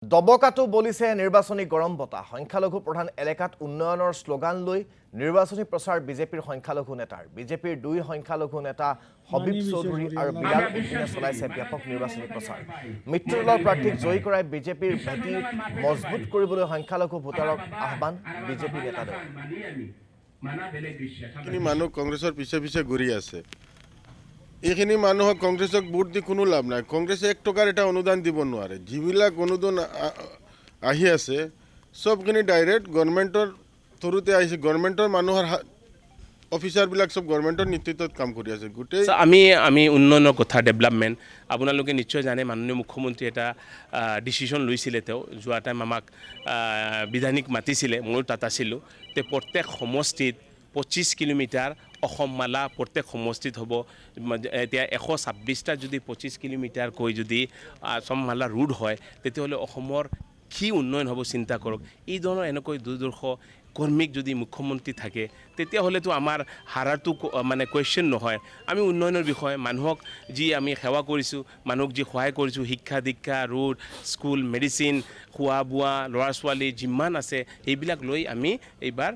দবকাটো বলিছে নিৰ্বাচনী গৰম বতাহ সংখ্যালঘু প্ৰধান এলেকাত উন্নয়নৰ শ্লোগান লৈ নিৰ্বাচনী প্ৰচাৰ বিজেপিৰ সংখ্যালঘু নেতাৰ বিজেপিৰ দুই সংখ্যালঘু নেতা হবিব চৌধুৰী আৰু বিলাল উদ্দিনে চলাইছে ব্যাপক নিৰ্বাচনী প্ৰচাৰ মিত্ৰদলৰ প্ৰাৰ্থীক জয়ী কৰাই বিজেপিৰ ভেটি মজবুত কৰিবলৈ সংখ্যালঘু ভোটাৰক আহ্বান বিজেপি নেতাদ্বয় মানুহ কংগ্ৰেছৰ পিছে পিছে ঘূৰি আছে এইখিনি মানুহক কংগ্ৰেছক ভোট দি কোনো লাভ নাই কংগ্ৰেছে 1 টকাৰ এটা অনুদান দিব নোৱাৰে যিবিলাক অনুদান আহি আছে সবখিনি ডাইৰেক্ট গভৰ্ণমেণ্টৰ থ্ৰুতে আহিছে গভৰ্ণমেণ্টৰ মানুহৰ অফিচাৰবিলাক সব গভৰ্ণমেণ্টৰ নেতৃত্বত কাম কৰি আছে গোটেই আমি উন্নয়নৰ কথা ডেভেলপমেণ্ট আপোনালোকে নিশ্চয় জানে মাননীয় মুখ্যমন্ত্ৰী এটা ডিচিশ্যন লৈছিলে তেওঁ যোৱা টাইম আমাক বিধানিক মাতিছিলে মই তাত আছিলোঁ তে প্ৰত্যেক সমষ্টিত 25 কিলোমিটাৰ অসম মালা প্ৰত্যেক সমষ্টিত হ'ব এতিয়া 126টা যদি 25 কিলোমিটাৰ কৈ যদি অসম মালা ৰোড হয় তেতিয়াহ'লে অসমৰ কি উন্নয়ন হ'ব চিন্তা কৰক এই ধৰণৰ এনেকৈ দুৰ্দৰ্শ কৰ্মীক যদি মুখ্যমন্ত্ৰী থাকে তেতিয়াহ'লেতো আমাৰ হাৰাটো মানে কুৱেশ্যন নহয় আমি উন্নয়নৰ বিষয়ে মানুহক যি আমি সেৱা কৰিছোঁ মানুহক যি সহায় কৰিছোঁ শিক্ষা দীক্ষা ৰোড স্কুল মেডিচিন খোৱা বোৱা ল'ৰা ছোৱালী যিমান আছে এইবিলাক লৈ আমি এইবাৰ